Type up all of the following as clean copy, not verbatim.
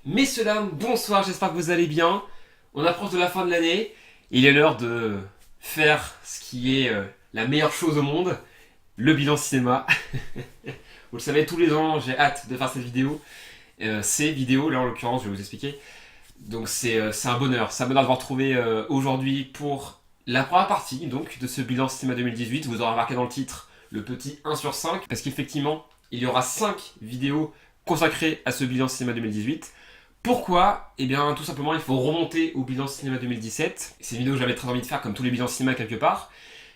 Messieurs, dames, bonsoir, j'espère que vous allez bien. On approche de la fin de l'année. Il est l'heure de faire ce qui est la meilleure chose au monde, le bilan cinéma. Vous le savez, tous les ans, j'ai hâte de faire cette vidéo. Ces vidéos, là en l'occurrence, je vais vous expliquer. Donc c'est un bonheur. C'est un bonheur de vous retrouver aujourd'hui pour la première partie donc, de ce bilan cinéma 2018. Vous aurez remarqué dans le titre le petit 1 sur 5, parce qu'effectivement, il y aura 5 vidéos consacrées à ce bilan cinéma 2018. Pourquoi? Eh bien, tout simplement, il faut remonter au bilan cinéma 2017. C'est une vidéo que j'avais très envie de faire, comme tous les bilans cinéma quelque part.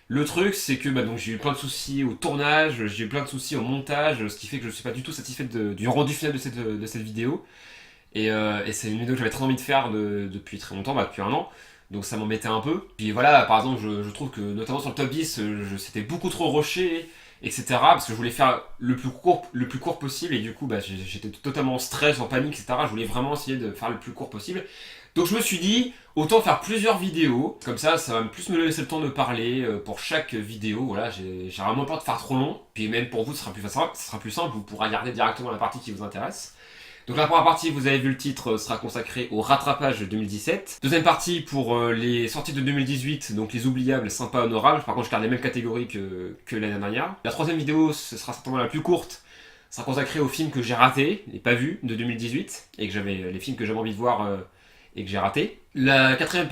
Le truc, c'est que donc, j'ai eu plein de soucis au tournage, j'ai eu plein de soucis au montage, ce qui fait que je ne suis pas du tout satisfait du rendu final de cette vidéo. Et c'est une vidéo que j'avais très envie de faire depuis très longtemps, depuis un an. Donc ça m'embêtait un peu. Puis voilà, par exemple, je trouve que notamment sur le top 10, c'était beaucoup trop rushé, etc. Parce que je voulais faire le plus court possible. Et du coup, j'étais totalement en stress, en panique, etc. Je voulais vraiment essayer de faire le plus court possible. Donc je me suis dit, autant faire plusieurs vidéos. Comme ça va plus me laisser le temps de parler pour chaque vidéo. Voilà, j'ai vraiment peur de faire trop long. Puis même pour vous, ce sera plus simple. Vous pourrez regarder directement la partie qui vous intéresse. Donc la première partie, vous avez vu le titre, sera consacrée au rattrapage de 2017. Deuxième partie pour les sorties de 2018, donc les oubliables, sympas, honorables. Par contre, je garde les mêmes catégories que l'année dernière. La troisième vidéo, ce sera certainement la plus courte, sera consacrée aux films que j'ai ratés, et pas vus, de 2018, et que les films que j'avais envie de voir et que j'ai ratés. La quatrième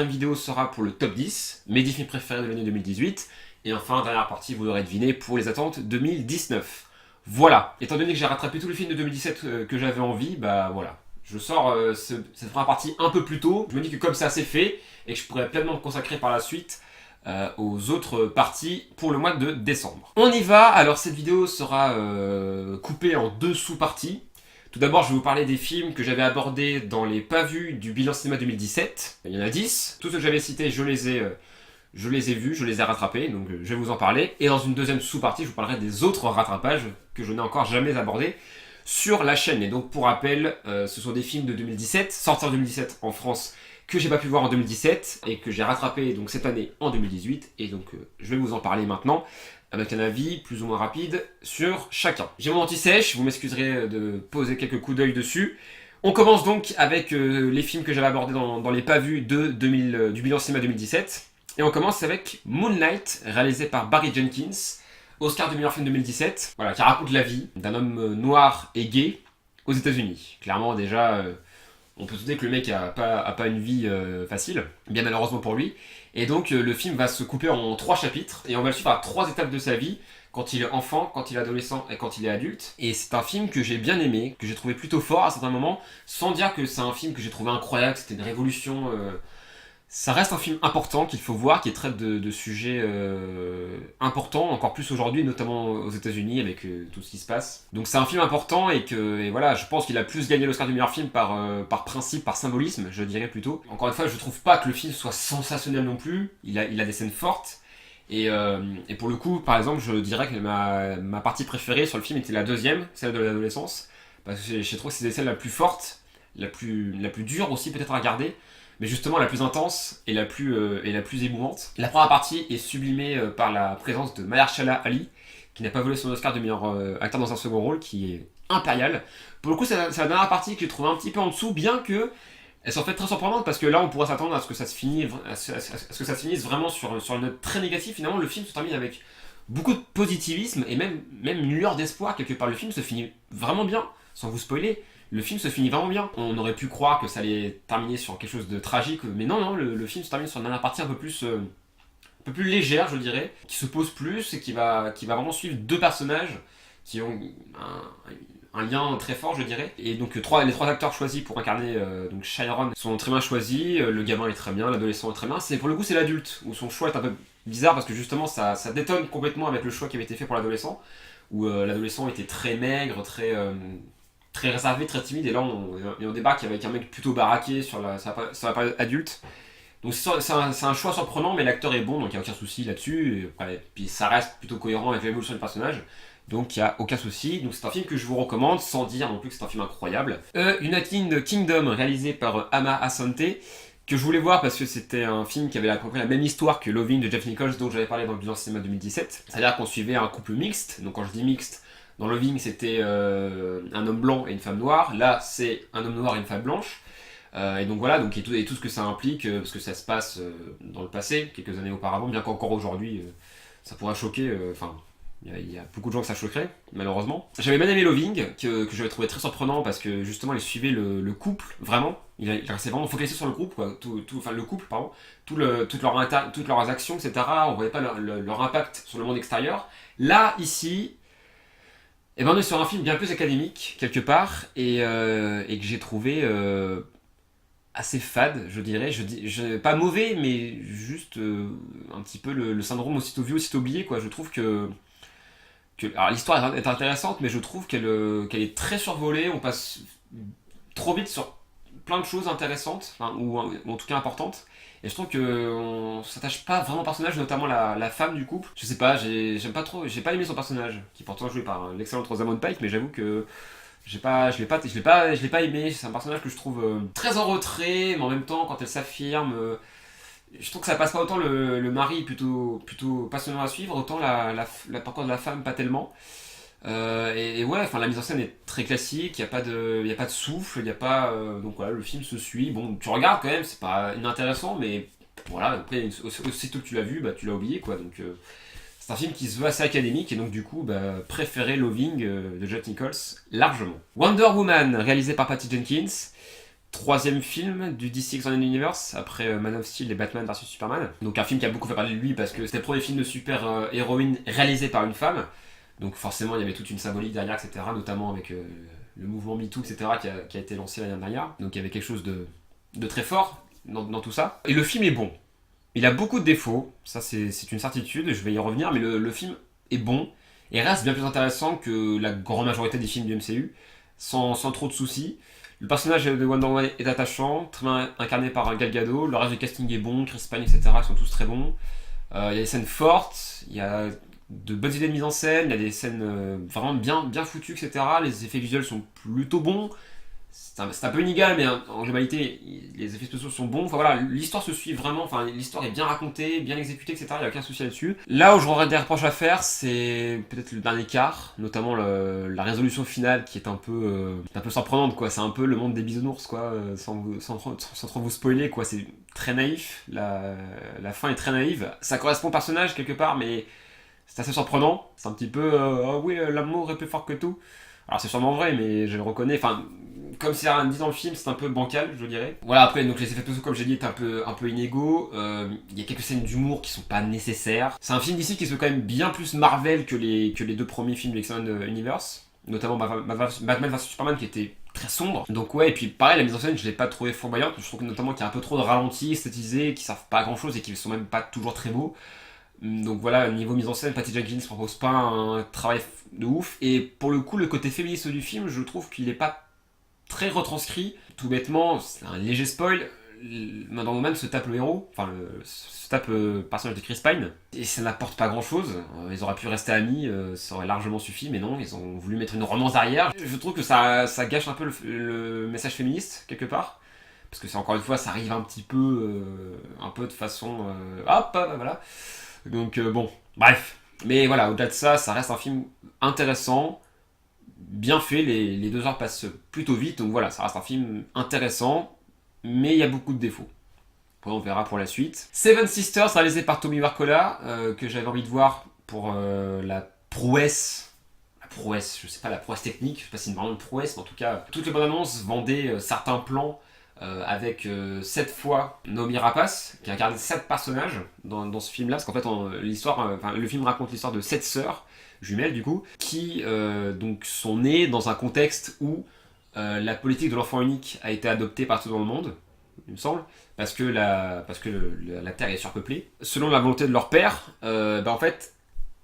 vidéo sera pour le top 10, mes 10 films préférés de l'année 2018. Et enfin, dernière partie, vous l'aurez deviné, pour les attentes 2019. Voilà, étant donné que j'ai rattrapé tous les films de 2017 que j'avais envie, voilà. Je sors cette première partie un peu plus tôt. Je me dis que comme c'est assez fait, et que je pourrais pleinement me consacrer par la suite aux autres parties pour le mois de décembre. On y va, alors cette vidéo sera coupée en deux sous-parties. Tout d'abord, je vais vous parler des films que j'avais abordés dans les pas vus du bilan cinéma 2017. Il y en a 10. Tous ceux que j'avais cités, je les ai vus, je les ai rattrapés, donc je vais vous en parler. Et dans une deuxième sous-partie, je vous parlerai des autres rattrapages que je n'ai encore jamais abordés sur la chaîne. Et donc pour rappel, ce sont des films de 2017, sortis en 2017 en France, que j'ai pas pu voir en 2017 et que j'ai rattrapé donc cette année en 2018. Et donc je vais vous en parler maintenant avec un avis plus ou moins rapide sur chacun. J'ai mon anti-sèche, vous m'excuserez de poser quelques coups d'œil dessus. On commence donc avec les films que j'avais abordés dans les pas vus du bilan cinéma 2017. Et on commence avec Moonlight, réalisé par Barry Jenkins, Oscar du meilleur film 2017, voilà, qui raconte la vie d'un homme noir et gay aux États-Unis. Clairement, déjà, on peut se douter que le mec a pas une vie facile, bien malheureusement pour lui. Et donc, le film va se couper en 3 chapitres, et on va le suivre à 3 étapes de sa vie, quand il est enfant, quand il est adolescent et quand il est adulte. Et c'est un film que j'ai bien aimé, que j'ai trouvé plutôt fort à certains moments, sans dire que c'est un film que j'ai trouvé incroyable, que c'était une révolution. Ça reste un film important qu'il faut voir, qui traite de sujets importants, encore plus aujourd'hui, notamment aux États-Unis avec tout ce qui se passe. Donc c'est un film important et voilà, je pense qu'il a plus gagné l'Oscar du meilleur film par principe, par symbolisme, je dirais plutôt. Encore une fois, je trouve pas que le film soit sensationnel non plus. Il a des scènes fortes. Et pour le coup, par exemple, je dirais que ma partie préférée sur le film était la deuxième, celle de l'adolescence, parce que je trouve que c'est celle la plus forte, la plus dure aussi peut-être à regarder, mais justement la plus intense et la plus émouvante. La première partie est sublimée par la présence de Mahershala Ali, qui n'a pas volé son Oscar de meilleur acteur dans un second rôle, qui est impérial. Pour le coup, c'est la dernière partie que je trouve un petit peu en dessous, bien que elles sont en fait très surprenantes, parce que là on pourrait s'attendre à ce que ça se finisse vraiment sur une note très négative. Finalement, le film se termine avec beaucoup de positivisme et même une lueur d'espoir quelque part. Le film se finit vraiment bien, sans vous spoiler. Le film se finit vraiment bien. On aurait pu croire que ça allait terminer sur quelque chose de tragique, mais non, le film se termine sur une dernière partie un peu plus légère, je dirais, qui se pose plus et qui va vraiment suivre deux personnages qui ont un lien très fort, je dirais. Et donc les trois acteurs choisis pour incarner donc Chiron sont très bien choisis. Le gamin est très bien, l'adolescent est très bien. Pour le coup, c'est l'adulte où son choix est un peu bizarre, parce que justement ça détonne complètement avec le choix qui avait été fait pour l'adolescent, où l'adolescent était très maigre, très réservé, très timide, et là on débarque avec un mec plutôt baraqué sur la période adulte. Donc c'est un choix surprenant, mais l'acteur est bon, donc il n'y a aucun souci là-dessus. Et puis ça reste plutôt cohérent avec l'évolution du personnage, donc il n'y a aucun souci. Donc c'est un film que je vous recommande, sans dire non plus que c'est un film incroyable. United Kingdom, réalisé par Ama Asante, que je voulais voir parce que c'était un film qui avait à peu près la même histoire que Loving de Jeff Nichols, dont j'avais parlé dans le bilan cinéma 2017. C'est-à-dire qu'on suivait un couple mixte, donc quand je dis mixte, Dans Loving, c'était un homme blanc et une femme noire. Là, c'est un homme noir et une femme blanche. Et donc voilà, donc, et tout ce que ça implique, parce que ça se passe dans le passé, quelques années auparavant, bien qu'encore aujourd'hui, ça pourrait choquer. Enfin, il y a beaucoup de gens que ça choquerait, malheureusement. J'avais bien aimé Loving, que j'avais trouvé très surprenant parce que justement, il suivait le couple, vraiment. Il restait vraiment focalisé sur le groupe, quoi. Enfin, le couple, pardon. Toutes leurs actions, etc. On voyait pas leur impact sur le monde extérieur. Là, ici, eh ben, on est sur un film bien plus académique, quelque part, et que j'ai trouvé assez fade, je dirais. Pas mauvais, mais juste un petit peu le syndrome aussitôt vu, aussitôt oublié, quoi. Je trouve alors l'histoire est intéressante, mais je trouve qu'elle est très survolée. On passe trop vite sur plein de choses intéressantes, enfin, ou en tout cas importantes. Et je trouve qu'on s'attache pas vraiment au personnage, notamment la femme du couple. Je sais pas, j'aime pas trop, j'ai pas aimé son personnage, qui est pourtant joué par l'excellent Rosamund Pike, mais j'avoue que je l'ai pas aimé. C'est un personnage que je trouve très en retrait, mais en même temps, quand elle s'affirme, je trouve que ça passe pas autant le mari plutôt passionnant à suivre, autant parcours de la femme pas tellement. Et ouais, enfin la mise en scène est très classique, il y a pas de souffle, il y a pas donc voilà, le film se suit. Bon, tu regardes quand même, c'est pas inintéressant, mais voilà, après aussitôt que tu l'as vu, bah tu l'as oublié quoi. Donc c'est un film qui se veut assez académique et donc du coup préféré Loving de Jack Nichols largement. Wonder Woman réalisé par Patty Jenkins. Troisième film du DC Extended Universe après Man of Steel et Batman vs Superman. Donc un film qui a beaucoup fait parler de lui parce que c'était le premier film de super-héroïne réalisé par une femme. Donc forcément il y avait toute une symbolique derrière, etc. Notamment avec le mouvement MeToo, etc. qui a été lancé l'année dernière. Donc il y avait quelque chose de très fort dans tout ça. Et le film est bon. Il a beaucoup de défauts, ça c'est une certitude, je vais y revenir, mais le film est bon et reste bien plus intéressant que la grande majorité des films du MCU, sans trop de soucis. Le personnage de Wonder Woman est attachant, très bien incarné par Gal Gadot, le reste du casting est bon, Chris Pine, etc. sont tous très bons. Il y a des scènes fortes, il y a de bonnes idées de mise en scène, il y a des scènes vraiment bien foutues, etc. Les effets visuels sont plutôt bons. C'est un peu inégal, mais en globalité, les effets spéciaux sont bons. Enfin voilà, l'histoire se suit vraiment, enfin l'histoire est bien racontée, bien exécutée, etc. Il n'y a aucun souci là-dessus. Là où j'aurais des reproches à faire, c'est peut-être le dernier quart, notamment la résolution finale qui est un peu surprenante, quoi. C'est un peu le monde des bisounours, quoi, sans trop vous spoiler, quoi. C'est très naïf, la fin est très naïve. Ça correspond au personnage quelque part, mais c'est assez surprenant. C'est un petit peu, ah oui, l'amour est plus fort que tout. Alors c'est sûrement vrai, mais je le reconnais. Enfin, comme c'est dit dans le film, c'est un peu bancal, je dirais. Voilà, après, donc les effets spéciaux, comme j'ai dit, est un peu inégaux. Il y a quelques scènes d'humour qui sont pas nécessaires. C'est un film d'ici qui se veut quand même bien plus Marvel que les deux premiers films de l'Extended Universe. Notamment Batman vs Superman qui était très sombre. Donc ouais, et puis pareil, la mise en scène, je l'ai pas trouvé flamboyante. Je trouve notamment qu'il y a un peu trop de ralentis esthétisés, qui servent pas à grand chose et qui sont même pas toujours très beaux. Donc voilà, niveau mise en scène, Patty Jenkins ne propose pas un travail de ouf. Et pour le coup, le côté féministe du film, je trouve qu'il n'est pas très retranscrit. Tout bêtement, c'est un léger spoil. Wonder Woman se tape le héros, se tape le personnage de Chris Pine, et ça n'apporte pas grand chose. Ils auraient pu rester amis, ça aurait largement suffi, mais non, ils ont voulu mettre une romance derrière. Je trouve que ça gâche un peu le message féministe, quelque part. Parce que c'est encore une fois, ça arrive un peu de façon. Hop, voilà. Donc bon, bref. Mais voilà, au-delà de ça, ça reste un film intéressant, bien fait, les 2 heures passent plutôt vite, donc voilà, ça reste un film intéressant, mais il y a beaucoup de défauts. Après, on verra pour la suite. Seven Sisters, réalisé par Tommy Wirkola, que j'avais envie de voir pour la prouesse, je sais pas, la prouesse technique, je sais pas si c'est vraiment une prouesse, mais en tout cas, toutes les bonnes annonces vendaient certains plans avec 7 fois Naomi Rapace, qui a incarné 7 personnages dans ce film-là, parce qu'en fait, le film raconte l'histoire de 7 sœurs, jumelles du coup, qui donc sont nées dans un contexte où la politique de l'enfant unique a été adoptée partout dans le monde, il me semble, parce que la Terre est surpeuplée. Selon la volonté de leur père, en fait,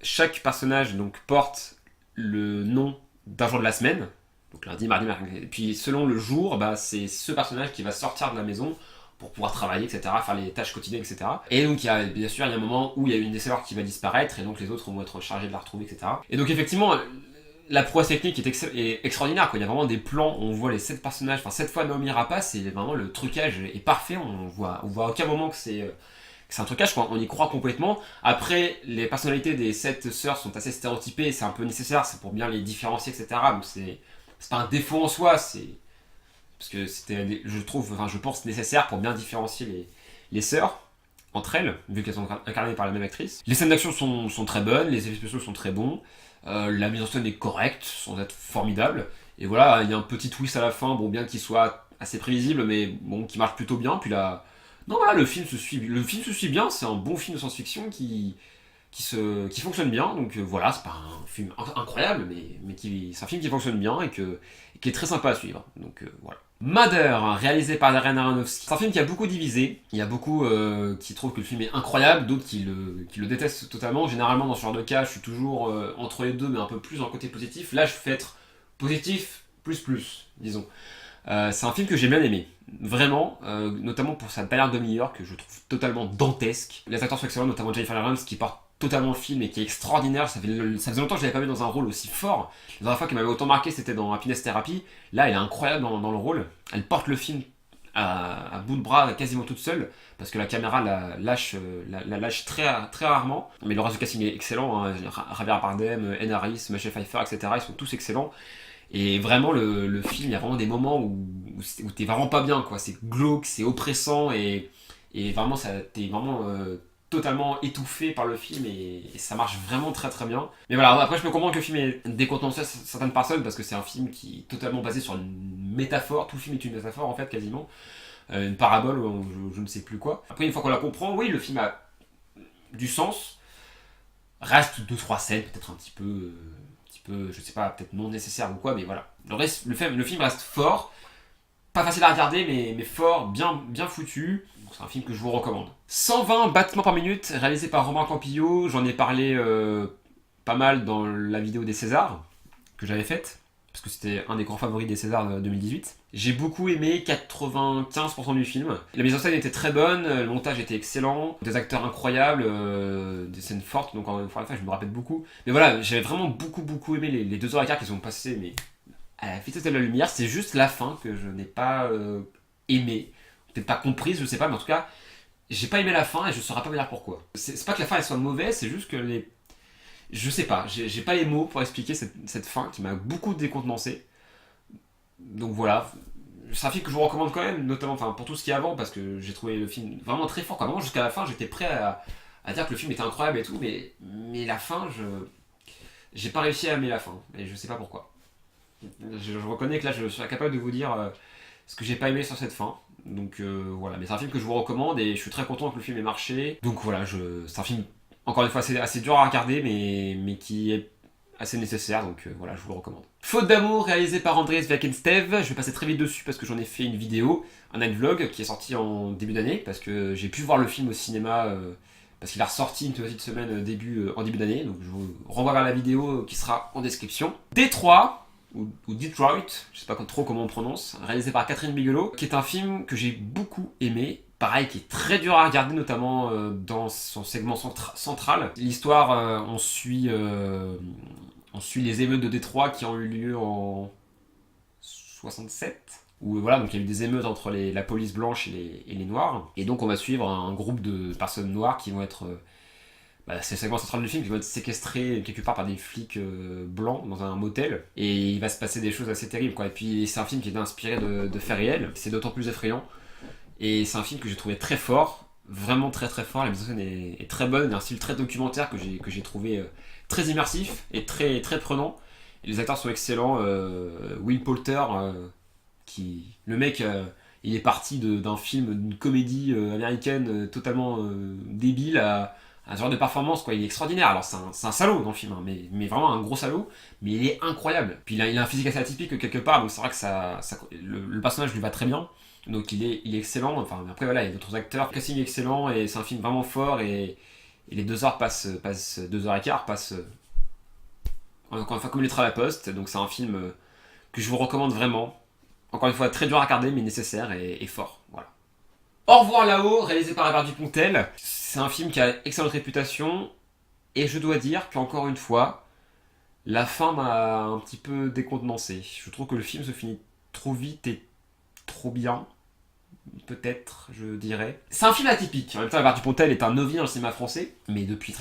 chaque personnage donc porte le nom d'un jour de la semaine, donc lundi, mardi, mercredi. Et puis selon le jour, c'est ce personnage qui va sortir de la maison pour pouvoir travailler, etc., faire les tâches quotidiennes, etc. Et donc bien sûr, il y a un moment où il y a une des sœurs qui va disparaître, et donc les autres vont être chargés de la retrouver, etc. Et donc effectivement, la prouesse technique est extraordinaire, quoi. Il y a vraiment des plans où on voit les 7 personnages, 7 fois Naomi Rapace, et vraiment le trucage est parfait, on voit à aucun moment que c'est un trucage, quoi. On y croit complètement. Après, les personnalités des 7 sœurs sont assez stéréotypées, c'est un peu nécessaire, c'est pour bien les différencier, etc. Donc c'est pas un défaut en soi, c'est parce que c'était, je trouve, enfin je pense nécessaire pour bien différencier les sœurs entre elles, vu qu'elles sont incarnées par la même actrice. Les scènes d'action sont très bonnes, les effets spéciaux sont très bons, la mise en scène est correcte, sans être formidable. Et voilà, il y a un petit twist à la fin, bon bien qu'il soit assez prévisible, mais bon qui marche plutôt bien. Puis là, non voilà, le film se suit bien, c'est un bon film de science-fiction qui fonctionne bien. Donc voilà, c'est pas un film incroyable, mais c'est un film qui fonctionne bien et qui est très sympa à suivre. Donc voilà. Mother, réalisé par Darren Aronofsky. C'est un film qui a beaucoup divisé. Il y a beaucoup qui trouvent que le film est incroyable, d'autres qui le détestent totalement. Généralement, dans ce genre de cas, je suis toujours entre les deux, mais un peu plus dans le côté positif. Là, je fais être positif plus, disons. C'est un film que j'ai bien aimé. Vraiment, notamment pour sa dernière demi-heure que je trouve totalement dantesque. Les acteurs sont excellents, notamment Jennifer Lawrence qui porte totalement le film et qui est extraordinaire. Ça faisait longtemps que je l'avais pas vu dans un rôle aussi fort. La dernière fois qu'elle m'avait autant marqué, c'était dans Happiness Therapy. Là, elle est incroyable dans le rôle. Elle porte le film à bout de bras quasiment toute seule parce que la caméra la lâche très rarement. Mais le reste du casting est excellent. Hein. Javier Bardem, Anne Harris, Michelle Pfeiffer, etc. Ils sont tous excellents. Et vraiment, le film, il y a vraiment des moments où t'es vraiment pas bien, quoi. C'est glauque, c'est oppressant, et vraiment, t'es vraiment totalement étouffé par le film, et ça marche vraiment très très bien. Mais voilà, après, je peux comprendre que le film est décontenancé à certaines personnes, parce que c'est un film qui est totalement basé sur une métaphore. Tout le film est une métaphore, en fait, quasiment. Une parabole, ou je ne sais plus quoi. Après, une fois qu'on la comprend, oui, le film a du sens. Reste 2-3 scènes, peut-être un petit peu, je sais pas, peut-être non nécessaire ou quoi, mais voilà. Le film reste fort, pas facile à regarder, mais fort, bien foutu. C'est un film que je vous recommande. 120 battements par minute, réalisé par Romain Campillo. J'en ai parlé pas mal dans la vidéo des Césars que j'avais faite, parce que c'était un des grands favoris des Césars de 2018. J'ai beaucoup aimé 95% du film. La mise en scène était très bonne, le montage était excellent, des acteurs incroyables, des scènes fortes, donc encore une fois, je me répète beaucoup. Mais voilà, j'avais vraiment beaucoup aimé les 2h15 qui sont passées, mais à la vitesse de la lumière. C'est juste la fin que je n'ai pas aimé, peut-être pas comprise, je sais pas, mais en tout cas, j'ai pas aimé la fin et je saurais pas vous dire pourquoi. C'est pas que la fin elle soit mauvaise, c'est juste que je sais pas, j'ai pas les mots pour expliquer cette fin qui m'a beaucoup décontenancé. Donc voilà, c'est un film que je vous recommande quand même, notamment pour tout ce qui est avant, parce que j'ai trouvé le film vraiment très fort. Vraiment, jusqu'à la fin, j'étais prêt à dire que le film était incroyable et tout, mais la fin, j'ai pas réussi à aimer la fin, et je sais pas pourquoi. Je reconnais que là, je suis incapable de vous dire ce que j'ai pas aimé sur cette fin. Donc voilà, mais c'est un film que je vous recommande et je suis très content que le film ait marché. Donc voilà, c'est un film, encore une fois, assez dur à regarder, mais qui est assez nécessaire, donc voilà, je vous le recommande. Faute d'amour, réalisé par Andreas Wackenstev. Je vais passer très vite dessus parce que j'en ai fait une vidéo, un night vlog qui est sorti en début d'année, parce que j'ai pu voir le film au cinéma, parce qu'il a ressorti une petite semaine en début d'année, donc je vous renvoie vers la vidéo qui sera en description. Détroit, ou Detroit, je sais pas trop comment on prononce, réalisé par Catherine Bigelow, qui est un film que j'ai beaucoup aimé. Pareil, qui est très dur à regarder, notamment dans son segment central. L'histoire, on suit les émeutes de Détroit qui ont eu lieu en 67. Où voilà, donc il y a eu des émeutes entre la police blanche et les noirs. Et donc on va suivre un groupe de personnes noires qui vont être... c'est le segment central du film, qui vont être séquestrés quelque part par des flics blancs dans un motel. Et il va se passer des choses assez terribles, quoi. Et puis c'est un film qui est inspiré de faits réels. C'est d'autant plus effrayant. Et c'est un film que j'ai trouvé très fort, vraiment très très fort. La mise en scène est très bonne, il y a un style très documentaire que j'ai trouvé très immersif et très très prenant. Et les acteurs sont excellents. Will Poulter, le mec, il est parti d'un film, d'une comédie américaine totalement débile à un genre de performance, quoi. Il est extraordinaire. Alors c'est un salaud dans le film, hein, mais vraiment un gros salaud, mais il est incroyable. Puis il a un physique assez atypique quelque part, donc c'est vrai que le personnage lui va très bien. Donc il est excellent. Enfin après voilà, il y a d'autres acteurs. Le casting est excellent et c'est un film vraiment fort, et les 2 heures passent 2h15 passent encore une fois comme les trains à la poste. Donc c'est un film que je vous recommande vraiment. Encore une fois, très dur à regarder, mais nécessaire et fort. Voilà. Au revoir là-haut, réalisé par Albert Dupontel. C'est un film qui a excellente réputation, et je dois dire qu'encore une fois, la fin m'a un petit peu décontenancé. Je trouve que le film se finit trop vite et trop bien. peut-être, je dirais. C'est un film atypique. En même temps, Albert Dupontel est un novice dans le cinéma français, mais depuis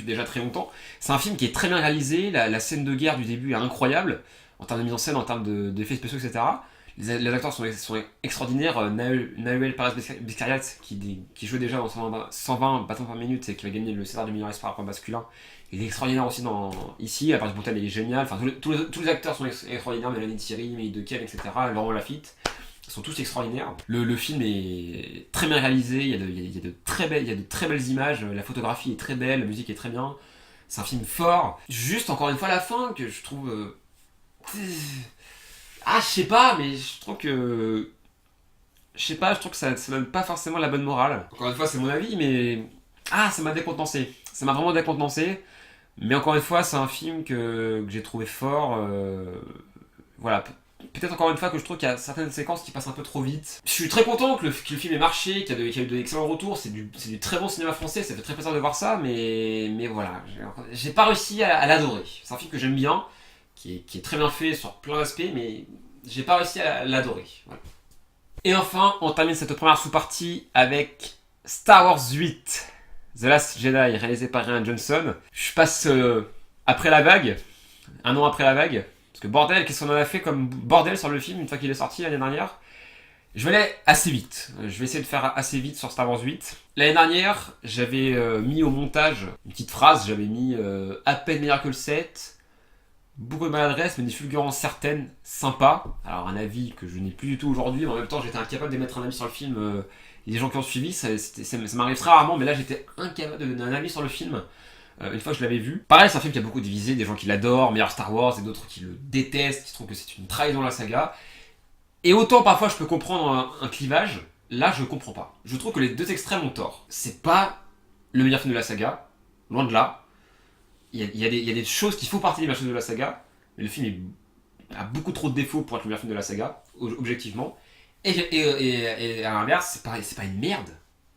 déjà très longtemps. C'est un film qui est très bien réalisé, la scène de guerre du début est incroyable, en termes de mise en scène, en termes d'effets spéciaux, etc. Les acteurs sont extraordinaires. Nahuel Perez-Biscayat, qui jouait déjà dans 120 bâtons par minute et qui va gagner le César du meilleur espoir masculin, il est extraordinaire aussi ici. Albert Dupontel il est génial. Enfin, tous les acteurs sont extraordinaires. Mélanie Thierry, Mélie Dequesne, etc. Laurent Lafitte. Ils sont tous extraordinaires. Le film est très bien réalisé, il y a de très belles images, la photographie est très belle, la musique est très bien. C'est un film fort. Juste encore une fois la fin que je trouve... Ah, je sais pas, mais je trouve que... je trouve que ça donne pas forcément la bonne morale. Encore une fois, c'est mon avis, mais... Ah, ça m'a décontenancé. Ça m'a vraiment décontenancé. Mais encore une fois, c'est un film que j'ai trouvé fort. Voilà. Peut-être encore une fois que je trouve qu'il y a certaines séquences qui passent un peu trop vite. Je suis très content que le film ait marché, qu'il y a eu d'excellents retours, c'est du très bon cinéma français, ça fait très plaisir de voir ça, mais voilà, j'ai pas réussi à l'adorer. C'est un film que j'aime bien, qui est très bien fait sur plein d'aspects, mais j'ai pas réussi à l'adorer. Voilà. Et enfin, on termine cette première sous-partie avec Star Wars 8, The Last Jedi, réalisé par Rian Johnson. Je passe après la vague, un an après la vague. Parce que bordel, qu'est-ce qu'on en a fait comme bordel sur le film une fois qu'il est sorti l'année dernière. Je vais aller assez vite. Je vais essayer de faire assez vite sur Star Wars 8. L'année dernière, j'avais mis au montage une petite phrase. J'avais mis à peine meilleur que le 7. Beaucoup de maladresse, mais des fulgurances certaines, sympas. Alors un avis que je n'ai plus du tout aujourd'hui, mais en même temps j'étais incapable d'émettre un avis sur le film. Il y a des gens qui ont suivi, ça m'arrive très rarement, mais là j'étais incapable de donner un avis sur le film. Une fois que je l'avais vu. Pareil, c'est un film qui a beaucoup divisé, des gens qui l'adorent, meilleur Star Wars, et d'autres qui le détestent, qui trouvent que c'est une trahison de la saga. Et autant parfois je peux comprendre un clivage, là je comprends pas. Je trouve que les deux extrêmes ont tort. C'est pas le meilleur film de la saga, loin de là. Il y a des choses qui font partie des meilleurs films de la saga, mais le film a beaucoup trop de défauts pour être le meilleur film de la saga, objectivement. Et à l'inverse, c'est pas une merde.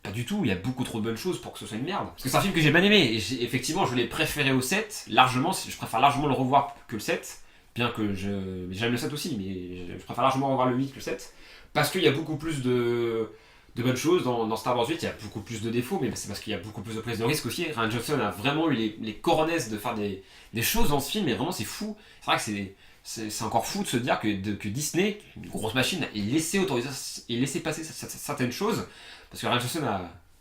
Pas du tout, il y a beaucoup trop de bonnes choses pour que ce soit une merde. Parce que c'est un film que j'ai bien aimé, et effectivement je l'ai préféré au 7, largement, je préfère largement le revoir que le 7, bien que j'aime le 7 aussi, mais je préfère largement revoir le 8 que le 7, parce qu'il y a beaucoup plus de bonnes choses dans Star Wars 8, il y a beaucoup plus de défauts, mais c'est parce qu'il y a beaucoup plus de prise de risque aussi. Rian Johnson a vraiment eu les coronesses de faire des choses dans ce film, et vraiment c'est fou. C'est vrai que c'est encore fou de se dire que Disney, une grosse machine, ait laissé passer certaines choses. Parce que Rian Johnson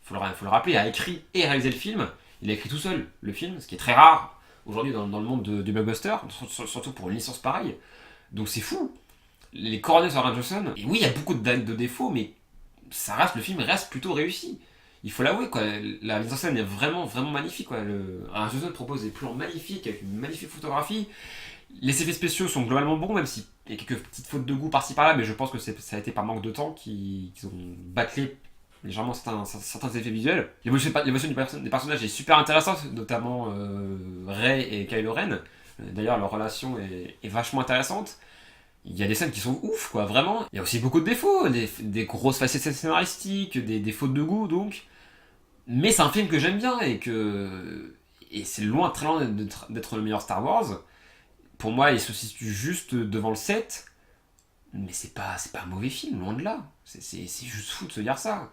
faut le rappeler, a écrit et réalisé le film. Il a écrit tout seul le film, ce qui est très rare aujourd'hui dans le monde du blockbuster, surtout pour une licence pareille. Donc c'est fou. Les coronets sur Rian Johnson, et oui, il y a beaucoup de défauts, mais le film reste plutôt réussi. Il faut l'avouer, quoi. La mise en scène est vraiment, vraiment magnifique, quoi. Rian Johnson propose des plans magnifiques, avec une magnifique photographie. Les effets spéciaux sont globalement bons, même s'il y a quelques petites fautes de goût par-ci par-là, mais je pense que ça a été par manque de temps qu'ils ont bâclé légèrement certains effets visuels. L'évolution des personnages est super intéressante, notamment Rey et Kylo Ren. D'ailleurs, leur relation est vachement intéressante. Il y a des scènes qui sont ouf, quoi, vraiment. Il y a aussi beaucoup de défauts, des grosses facettes scénaristiques, des fautes de goût, donc. Mais c'est un film que j'aime bien, et c'est très loin d'être le meilleur Star Wars. Pour moi, il se situe juste devant le 7, mais c'est pas un mauvais film, loin de là. C'est juste fou de se dire ça.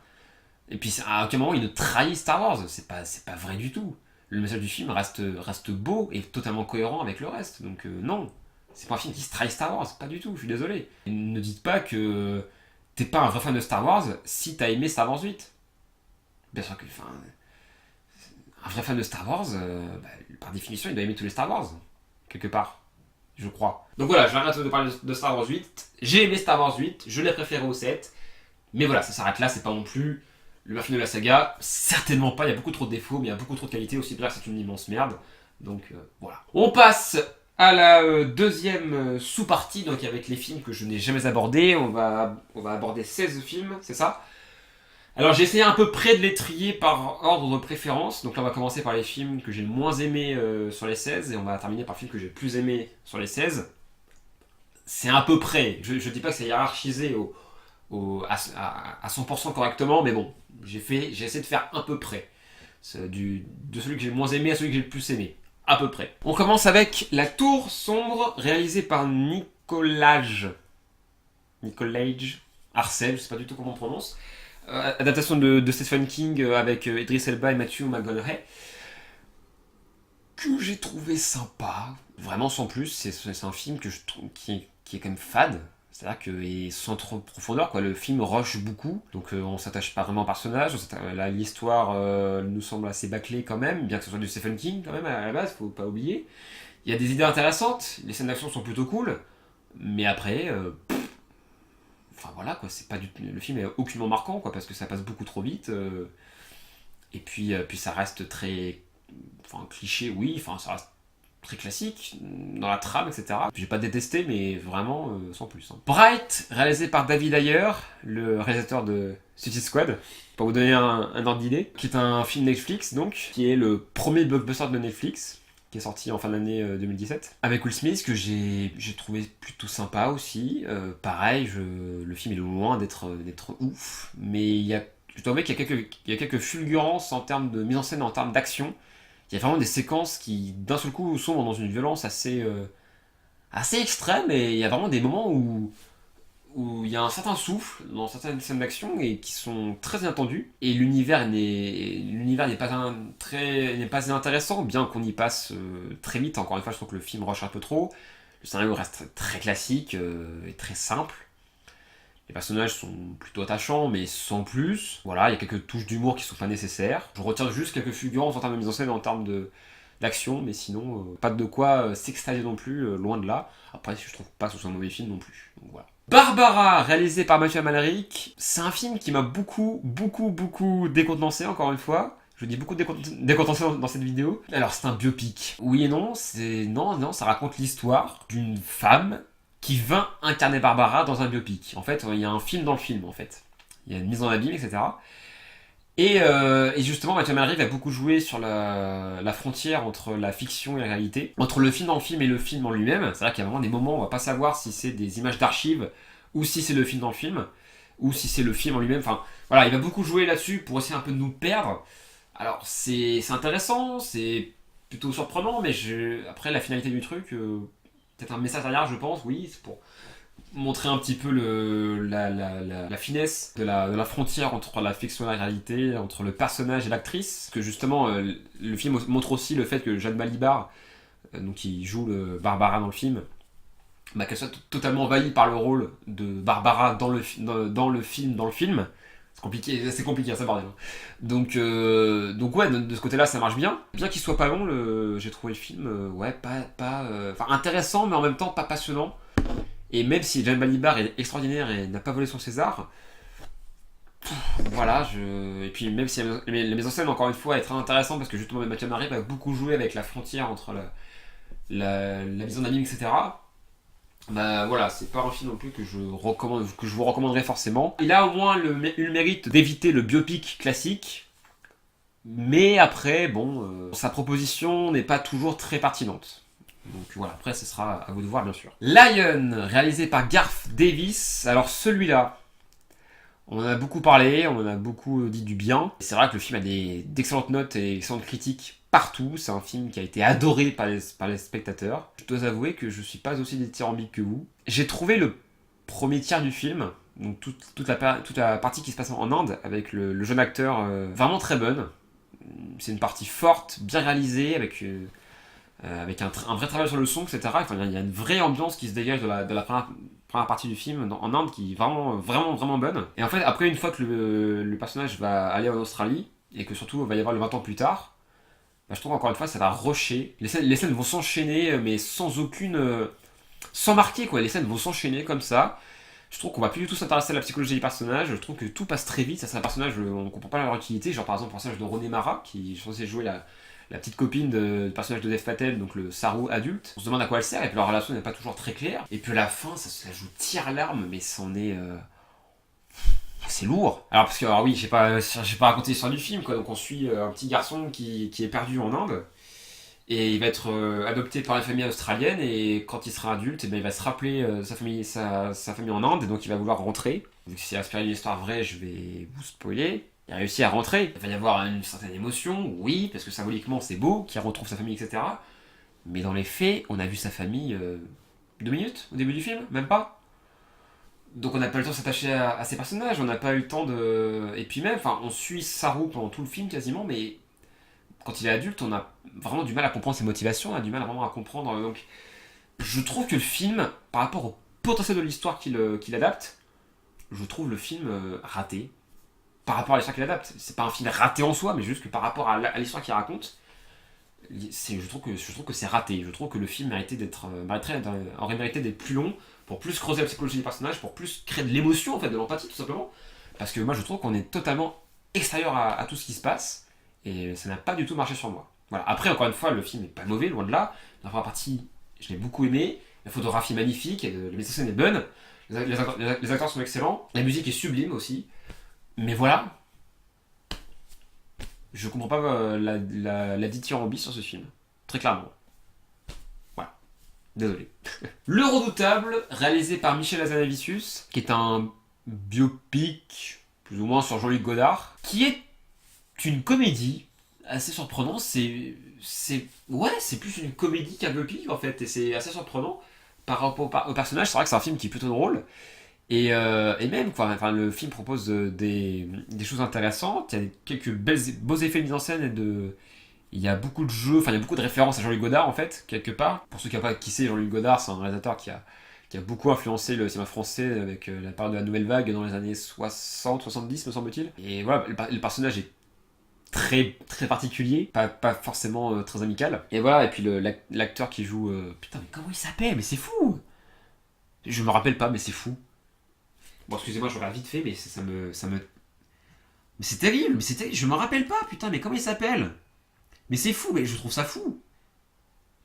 Et puis à aucun moment il ne trahit Star Wars, c'est pas vrai du tout. Le message du film reste beau et totalement cohérent avec le reste, donc non, c'est pas un film qui se trahit Star Wars, pas du tout, je suis désolé. Et ne dites pas que t'es pas un vrai fan de Star Wars si t'as aimé Star Wars 8. Bien sûr que, un vrai fan de Star Wars, par définition il doit aimer tous les Star Wars, quelque part, je crois. Donc voilà, je vais arrêter de parler de Star Wars 8, j'ai aimé Star Wars 8, je l'ai préféré au 7, mais voilà, ça s'arrête là, c'est pas non plus le meilleur film de la saga, certainement pas, il y a beaucoup trop de défauts, mais il y a beaucoup trop de qualités aussi, bien que c'est une immense merde. Donc voilà. On passe à la deuxième sous-partie, donc avec les films que je n'ai jamais abordés. On va aborder 16 films, c'est ça? Alors j'ai essayé à peu près de les trier par ordre de préférence. Donc là on va commencer par les films que j'ai le moins aimé sur les 16, et on va terminer par les films que j'ai le plus aimé sur les 16. C'est à peu près, je dis pas que c'est hiérarchisé à 100% correctement, mais bon, j'ai essayé de faire à peu près. De celui que j'ai le moins aimé à celui que j'ai le plus aimé. À peu près. On commence avec La Tour Sombre, réalisé par Nicolage. Arcel, je sais pas du tout comment on prononce. Adaptation de Stephen King avec Idris Elba et Matthew McConaughey, que j'ai trouvé sympa, vraiment sans plus. C'est un film que je trouve qui est quand même fade. C'est-à-dire que et sans trop de profondeur, quoi. Le film rush beaucoup, donc on s'attache pas vraiment au personnage. Là, l'histoire nous semble assez bâclée quand même, bien que ce soit du Stephen King quand même à la base, faut pas oublier. Il y a des idées intéressantes, les scènes d'action sont plutôt cool, mais après, enfin voilà quoi, c'est pas le film est aucunement marquant quoi, parce que ça passe beaucoup trop vite, et puis ça reste très, enfin cliché, oui, enfin ça reste très classique dans la trame, etc. J'ai pas détesté, mais vraiment sans plus. Hein. Bright, réalisé par David Ayer, le réalisateur de Suicide Squad, pour vous donner un ordre d'idée, qui est un film Netflix donc, qui est le premier blockbuster de Netflix, qui est sorti en fin d'année 2017, avec Will Smith, que j'ai trouvé plutôt sympa aussi. Pareil, le film est loin d'être ouf, mais je dois avouer qu'il y a quelques fulgurances en termes de mise en scène, en termes d'action. Il y a vraiment des séquences qui, d'un seul coup, sombrent dans une violence assez extrême, et il y a vraiment des moments où il y a un certain souffle dans certaines scènes d'action et qui sont très inattendus. Et l'univers n'est pas intéressant, bien qu'on y passe très vite. Encore une fois, je trouve que le film rush un peu trop. Le scénario reste très classique et très simple. Les personnages sont plutôt attachants, mais sans plus. Voilà, il y a quelques touches d'humour qui sont pas nécessaires. Je retiens juste quelques fulgurances en termes de mise en scène, en termes d'action, mais sinon, pas de quoi s'extaser non plus, loin de là. Après, je trouve pas que ce soit un mauvais film non plus. Donc voilà. Barbara, réalisé par Mathieu Amalric, c'est un film qui m'a beaucoup décontenancé, encore une fois. Je dis beaucoup décontenancé dans cette vidéo. Alors, c'est un biopic. Oui et non, non, ça raconte l'histoire d'une femme qui vint incarner Barbara dans un biopic. En fait, il y a un film dans le film, en fait. Il y a une mise en abîme, etc. Et justement, Mathieu Amalric va beaucoup jouer sur la frontière entre la fiction et la réalité, entre le film dans le film et le film en lui-même. C'est-à-dire qu'il y a vraiment des moments où on va pas savoir si c'est des images d'archives, ou si c'est le film dans le film, ou si c'est le film en lui-même. Enfin, voilà, il va beaucoup jouer là-dessus pour essayer un peu de nous perdre. Alors, c'est intéressant, c'est plutôt surprenant, mais après, la finalité du truc, peut-être un message derrière, je pense, oui, c'est pour montrer un petit peu la finesse de la frontière entre la fiction et la réalité, entre le personnage et l'actrice. Parce que justement, le film montre aussi le fait que Jeanne Balibar, donc qui joue le Barbara dans le film, bah, qu'elle soit totalement envahie par le rôle de Barbara dans le film. C'est compliqué, ça bordel. Donc ouais, de ce côté-là, ça marche bien. Bien qu'il soit pas long, j'ai trouvé le film, ouais, enfin, intéressant, mais en même temps pas passionnant. Et même si Jeanne Balibar est extraordinaire et n'a pas volé son César, voilà, et puis même si la mise en scène, encore une fois, est très intéressante parce que justement Mathieu Amalric va beaucoup jouer avec la frontière entre la mise en abîme, etc. Bah voilà, c'est pas un film non plus que je vous recommanderais forcément. Il a au moins eu le mérite d'éviter le biopic classique, mais après, bon, sa proposition n'est pas toujours très pertinente. Donc voilà, après ce sera à vous de voir bien sûr. Lion, réalisé par Garth Davis. Alors celui-là, on en a beaucoup parlé, on en a beaucoup dit du bien. C'est vrai que le film a d'excellentes notes et excellentes critiques partout. C'est un film qui a été adoré par les spectateurs. Je dois avouer que je suis pas aussi dithyrambique que vous. J'ai trouvé le premier tiers du film, donc toute la partie qui se passe en Inde, avec le jeune acteur, vraiment très bonne. C'est une partie forte, bien réalisée, avec un vrai travail sur le son, etc. Enfin, il y a une vraie ambiance qui se dégage de la première partie du film en Inde qui est vraiment bonne. Et en fait, après, une fois que le personnage va aller en Australie, et que surtout il va y avoir le 20 ans plus tard, bah, je trouve encore une fois ça va rusher. Les scènes vont s'enchaîner, mais sans marquer quoi. Les scènes vont s'enchaîner comme ça. Je trouve qu'on va plus du tout s'intéresser à la psychologie du personnage. Je trouve que tout passe très vite. Ça, c'est un personnage, on ne comprend pas leur utilité. Genre par exemple, le personnage de Rooney Mara, qui est censé jouer la petite copine du personnage de Dev Patel, donc le Saru adulte. On se demande à quoi elle sert, et puis leur relation n'est pas toujours très claire. Et puis à la fin, ça joue tire-larme, mais c'en est. C'est lourd. Alors oui, j'ai pas raconté l'histoire du film, quoi. Donc on suit un petit garçon qui est perdu en Inde. Et il va être adopté par la famille australienne, et quand il sera adulte, eh bien, il va se rappeler sa famille en Inde, et donc il va vouloir rentrer. Vu que c'est inspiré d'une histoire vraie, je vais vous spoiler. Il a réussi à rentrer. Il va y avoir une certaine émotion, oui, parce que symboliquement c'est beau qu'il retrouve sa famille, etc. Mais dans les faits, on a vu sa famille 2 minutes au début du film, même pas. Donc on n'a pas eu le temps de s'attacher à ces personnages, on n'a pas eu le temps de... Et puis même, enfin, on suit Saru pendant tout le film quasiment, mais quand il est adulte, on a vraiment du mal à comprendre ses motivations, on a du mal vraiment à comprendre. Donc je trouve que le film, par rapport au potentiel de l'histoire qu'il adapte, je trouve le film raté. Par rapport à l'histoire qu'il adapte. C'est pas un film raté en soi, mais juste que par rapport à l'histoire qu'il raconte, je trouve que c'est raté. Je trouve que le film aurait mérité d'être plus long pour plus creuser la psychologie des personnages, pour plus créer de l'émotion, en fait, de l'empathie, tout simplement. Parce que moi, je trouve qu'on est totalement extérieur à tout ce qui se passe, et ça n'a pas du tout marché sur moi. Voilà. Après, encore une fois, le film n'est pas mauvais, loin de là. La première partie, je l'ai beaucoup aimé. La photographie est magnifique, la mise en scène est bonne, les acteurs sont excellents, la musique est sublime aussi. Mais voilà, je comprends pas la dithyrambique sur ce film. Très clairement. Voilà. Désolé. Le Redoutable, réalisé par Michel Hazanavicius, qui est un biopic, plus ou moins sur Jean-Luc Godard, qui est une comédie assez surprenante. Ouais, c'est plus une comédie qu'un biopic en fait, et c'est assez surprenant par rapport au personnage. C'est vrai que c'est un film qui est plutôt drôle. Et même, quoi, enfin, le film propose des choses intéressantes. Il y a quelques beaux effets de mise en scène il y a beaucoup de jeux, enfin il y a beaucoup de références à Jean-Luc Godard en fait, quelque part. Pour ceux qui ne savent pas qui c'est Jean-Luc Godard, c'est un réalisateur qui a beaucoup influencé le cinéma français avec la période de la Nouvelle Vague dans les années 60-70 me semble-t-il. Et voilà, le personnage est très très particulier, pas forcément très amical. Et voilà, et puis l'acteur qui joue... putain mais comment il s'appelle? Mais c'est fou! Je me rappelle pas mais c'est fou. Bon, excusez-moi, je regarde vite fait, mais ça me... Mais c'est terrible, je me rappelle pas, putain, mais comment il s'appelle? Mais c'est fou, mais je trouve ça fou.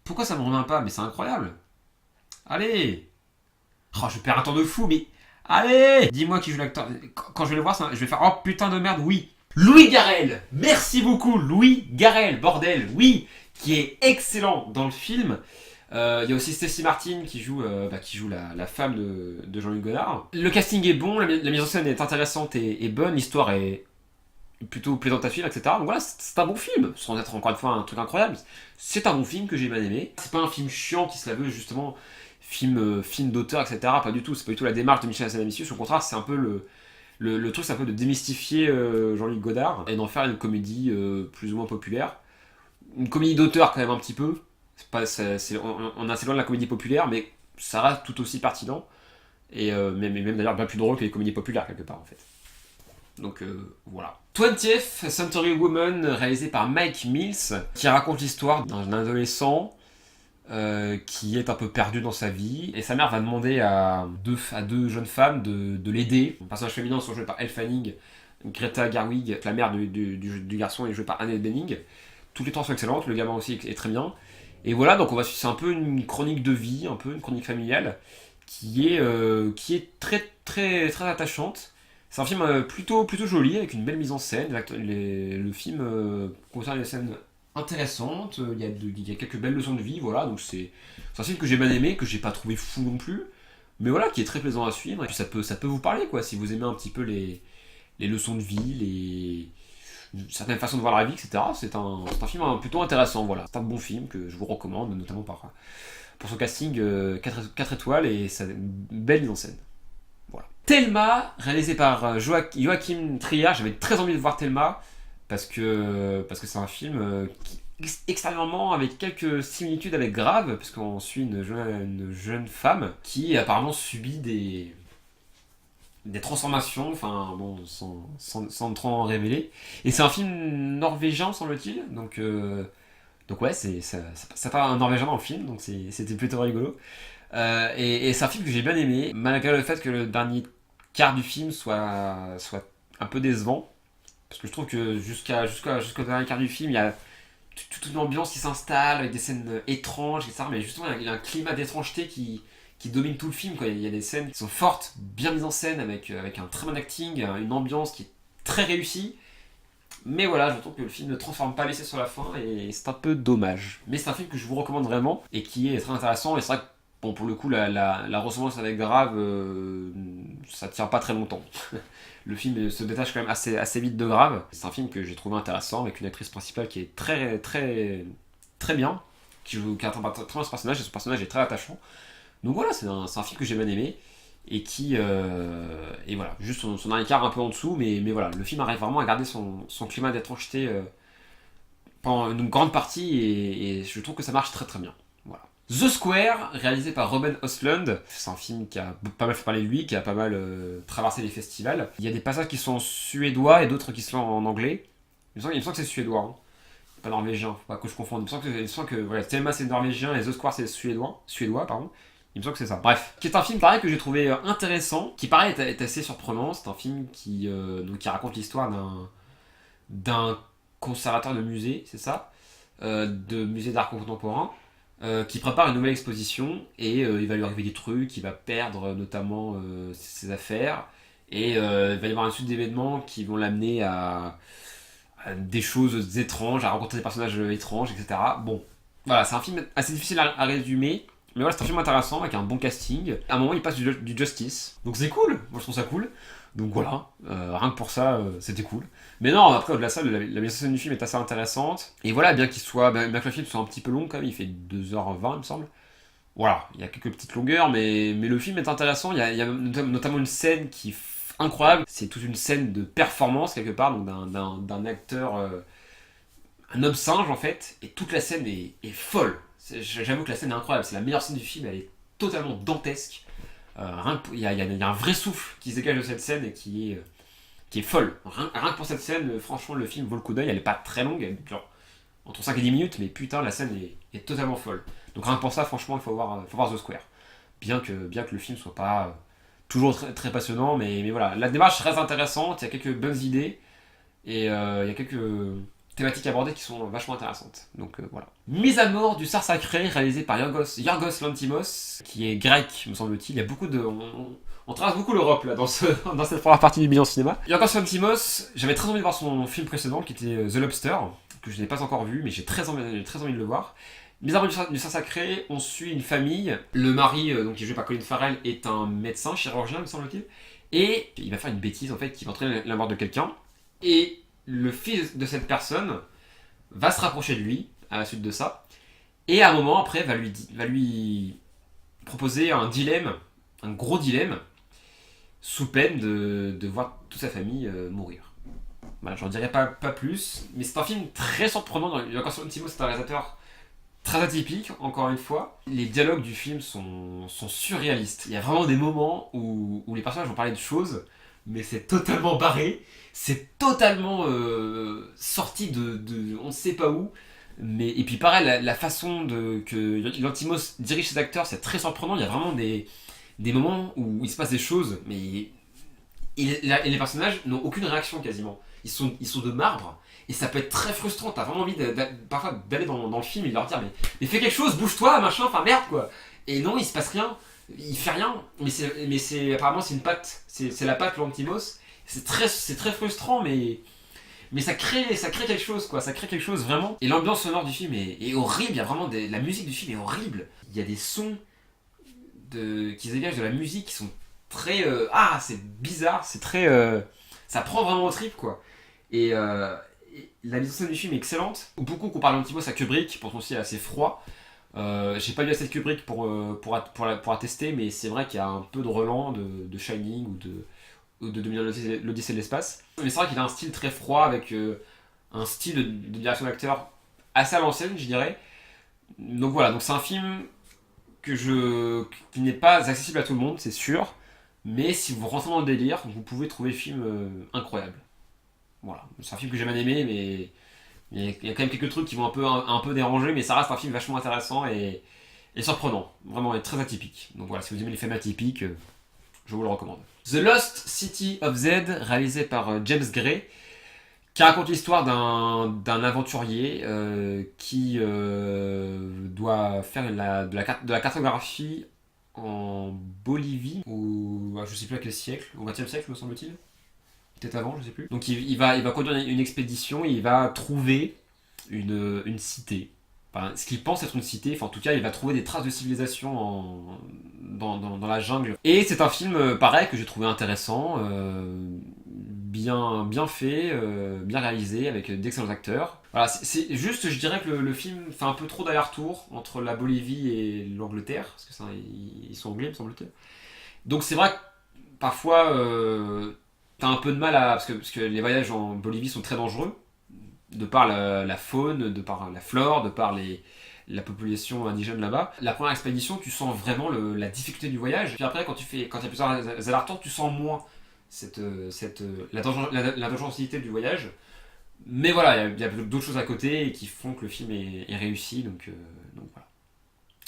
Pourquoi ça me revient pas? Mais c'est incroyable. Allez. Oh, je perds un temps de fou, mais... Allez. Dis-moi qui joue l'acteur. Quand je vais le voir, je vais faire... Oh, putain de merde, oui. Louis Garrel. Merci beaucoup, Louis Garrel, bordel, oui. Qui est excellent dans le film. Il y a aussi Stacy Martin qui joue la femme de Jean-Luc Godard. Le casting est bon, la mise en scène est intéressante et bonne, l'histoire est plutôt plaisante à suivre, etc. Donc voilà, c'est un bon film, sans être encore une fois un truc incroyable. C'est un bon film que j'ai bien aimé. C'est pas un film chiant qui se la veut justement film d'auteur, etc. Pas du tout, c'est pas du tout la démarche de Michel Hazanavicius. Au contraire, c'est un peu le truc, c'est un peu de démystifier Jean-Luc Godard et d'en faire une comédie plus ou moins populaire. Une comédie d'auteur quand même un petit peu. On est assez loin de la comédie populaire, mais ça reste tout aussi pertinent. Et même d'ailleurs bien plus drôle que les comédies populaires, quelque part, en fait. Donc voilà. 20th Century Woman, réalisé par Mike Mills, qui raconte l'histoire d'un adolescent qui est un peu perdu dans sa vie. Et sa mère va demander à deux jeunes femmes de l'aider. Les personnages féminins sont joués par Elle Fanning, Greta Gerwig, la mère du garçon est jouée par Annette Bening. Toutes les trois sont excellentes, le gamin aussi est très bien. Et voilà, donc c'est un peu une chronique de vie, un peu une chronique familiale, qui est très très très attachante. C'est un film plutôt joli, avec une belle mise en scène. Le film contient des scènes intéressantes, il y a quelques belles leçons de vie, voilà, donc c'est un film que j'ai bien aimé, que j'ai pas trouvé fou non plus, mais voilà, qui est très plaisant à suivre, et puis ça peut vous parler, quoi, si vous aimez un petit peu les leçons de vie, certaines façons de voir la vie, etc. C'est un film plutôt intéressant, voilà. C'est un bon film que je vous recommande, notamment pour son casting 4 étoiles et sa belle mise en scène. Voilà. Thelma, réalisé par Joachim Trier. J'avais très envie de voir Thelma parce que c'est un film qui extérieurement avec quelques similitudes avec Grave, parce qu'on suit une jeune femme qui apparemment subit des transformations, enfin bon, sans trop en révéler. Et c'est un film norvégien, semble-t-il, donc ouais, ça parle un norvégien dans le film, donc c'était plutôt rigolo. Et c'est un film que j'ai bien aimé, malgré le fait que le dernier quart du film soit un peu décevant, parce que je trouve que jusqu'au dernier quart du film, il y a toute une ambiance qui s'installe, avec des scènes étranges, etc. Mais justement, il y a un climat d'étrangeté qui domine tout le film, quoi. Il y a des scènes qui sont fortes, bien mises en scène, avec un très bon acting, une ambiance qui est très réussie. Mais voilà, je trouve que le film ne transforme pas l'essai sur la fin et c'est un peu dommage. Mais c'est un film que je vous recommande vraiment et qui est très intéressant. Et c'est vrai que bon, pour le coup, la ressemblance avec Grave, ça tient pas très longtemps. Le film se détache quand même assez vite de Grave. C'est un film que j'ai trouvé intéressant avec une actrice principale qui est très très très bien, qui interprète très bien ce personnage et ce personnage est très attachant. Donc voilà, c'est un film que j'ai bien aimé et voilà, juste son dernier quart un peu en dessous, mais voilà, le film arrive vraiment à garder son climat d'étrangeté pendant une grande partie, et je trouve que ça marche très très bien. Voilà. The Square, réalisé par Ruben Östlund, c'est un film qui a pas mal fait parler de lui, qui a pas mal traversé les festivals. Il y a des passages qui sont en suédois et d'autres qui sont en anglais. Il me semble que c'est suédois, hein. Pas norvégien, faut pas que je confonde. Il me semble que voilà, Thelma c'est norvégien et The Square c'est suédois, pardon. Il me semble que c'est ça. Bref, qui est un film pareil que j'ai trouvé intéressant, qui pareil est assez surprenant. C'est un film qui raconte l'histoire d'un conservateur de musée, c'est ça, de musée d'art contemporain, qui prépare une nouvelle exposition et il va lui arriver des trucs, il va perdre notamment ses affaires et il va y avoir une suite d'événements qui vont l'amener à des choses étranges, à rencontrer des personnages étranges, etc. Bon, voilà, c'est un film assez difficile à résumer. Mais voilà, c'est un film intéressant avec un bon casting. À un moment, il passe du Justice. Donc c'est cool. Moi, je trouve ça cool. Donc voilà, rien que pour ça, c'était cool. Mais non, après, au-delà de ça, la mise en scène du film est assez intéressante. Et voilà, bien que le film soit un petit peu long quand même, il fait 2h20, il me semble. Voilà, il y a quelques petites longueurs, mais le film est intéressant. Il y a notamment une scène qui est incroyable. C'est toute une scène de performance, quelque part, donc d'un acteur, un homme singe en fait. Et toute la scène est folle. J'avoue que la scène est incroyable. C'est la meilleure scène du film, elle est totalement dantesque. Il y a un vrai souffle qui se dégage de cette scène et qui est folle. Rien que pour cette scène, franchement, le film vaut le coup d'œil. Elle est pas très longue, elle dure entre 5 et 10 minutes, mais putain, la scène est totalement folle. Donc rien que pour ça, franchement, il faut voir The Square. Bien que le film soit pas toujours très, très passionnant, mais voilà. La démarche reste intéressante, il y a quelques bonnes idées, et il y a quelques thématiques abordées qui sont vachement intéressantes. Donc voilà. Mise à mort du Sar Sacré, réalisé par Yorgos Lanthimos, qui est grec, me semble-t-il. Il y a beaucoup de... On traverse beaucoup l'Europe là dans cette première partie du bilan cinéma. Yorgos Lanthimos, j'avais très envie de voir son film précédent qui était The Lobster, que je n'ai pas encore vu, mais j'ai très envie de le voir. Mise à mort du Saint Sacré, on suit une famille. Le mari, donc qui est joué par Colin Farrell, est un médecin chirurgien, me semble-t-il, et il va faire une bêtise en fait qui va entraîner la mort de quelqu'un. Et le fils de cette personne va se rapprocher de lui à la suite de ça, et à un moment après va lui proposer un dilemme, un gros dilemme, sous peine de voir toute sa famille mourir. Voilà, j'en dirais pas plus, mais c'est un film très surprenant. Encore sur Timo, c'est un réalisateur très atypique, encore une fois. Les dialogues du film sont surréalistes. Il y a vraiment des moments où les personnages vont parler de choses, mais c'est totalement barré, c'est totalement sorti de on ne sait pas où. Et puis pareil, la façon que Lanthimos dirige ses acteurs, c'est très surprenant. Il y a vraiment des moments où il se passe des choses, mais et les personnages n'ont aucune réaction quasiment. Ils sont de marbre, et ça peut être très frustrant. T'as vraiment envie parfois d'aller dans le film et de leur dire mais fais quelque chose, bouge-toi, machin, enfin merde quoi. Et non, il se passe rien, il fait rien, apparemment c'est une patte, c'est la patte Lanthimos. C'est très frustrant, mais ça crée quelque chose quoi, ça crée quelque chose vraiment. Et l'ambiance sonore du film est horrible, il y a vraiment la musique du film est horrible. Il y a des sons qui se dégagent de la musique qui sont très c'est bizarre, c'est très ça prend vraiment au trip quoi. Et la mise en scène du film est excellente. Beaucoup comparent Lanthimos à Kubrick pour son style assez froid. J'ai pas lu assez de Kubrick pour attester, mais c'est vrai qu'il y a un peu de relent de Shining ou de 2001 l'Odyssée de l'espace. Mais c'est vrai qu'il a un style très froid avec un style de direction d'acteur assez à l'ancienne, je dirais. Donc voilà, donc c'est un film qui n'est pas accessible à tout le monde, c'est sûr. Mais si vous rentrez dans le délire, vous pouvez trouver le film incroyable. Voilà, c'est un film que j'ai bien aimé, mais il y a quand même quelques trucs qui vont un peu déranger, mais ça reste un film vachement intéressant et surprenant, vraiment, et très atypique. Donc voilà, si vous aimez les films atypiques, je vous le recommande. The Lost City of Z, réalisé par James Gray, qui raconte l'histoire d'un aventurier qui doit faire de la cartographie en Bolivie, ou je sais plus à quel siècle, au XXe siècle me semble-t-il. Peut-être avant, je sais plus. Donc il va conduire une expédition et il va trouver une cité. Enfin, ce qu'il pense être une cité, enfin en tout cas il va trouver des traces de civilisation dans la jungle. Et c'est un film pareil que j'ai trouvé intéressant, bien fait, bien réalisé, avec d'excellents acteurs. Voilà, c'est juste, je dirais que le film fait un peu trop d'aller-retour entre la Bolivie et l'Angleterre, parce que ils sont anglais me semble-t-il. Donc c'est vrai que parfois, t'as un peu de mal à... parce que les voyages en Bolivie sont très dangereux, de par la faune, de par la flore, de par la population indigène là-bas. La première expédition, tu sens vraiment la difficulté du voyage. Puis après, quand il y a plusieurs allers-retours, tu sens moins la dangerosité du voyage. Mais voilà, il y a d'autres choses à côté qui font que le film est réussi, donc voilà.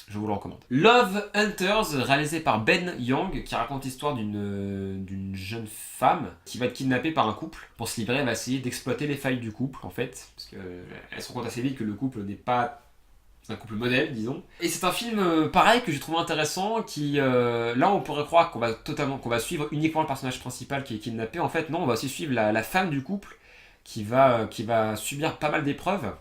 Je vous le recommande. Love Hunters, réalisé par Ben Young, qui raconte l'histoire d'une jeune femme qui va être kidnappée par un couple. Pour se libérer, elle va essayer d'exploiter les failles du couple, en fait, parce qu'elle se rend compte assez vite que le couple n'est pas un couple modèle, disons. Et c'est un film, pareil, que j'ai trouvé intéressant, qui, là, on pourrait croire qu'on va suivre uniquement le personnage principal qui est kidnappé. En fait, non, on va aussi suivre la femme du couple, qui va subir pas mal d'épreuves.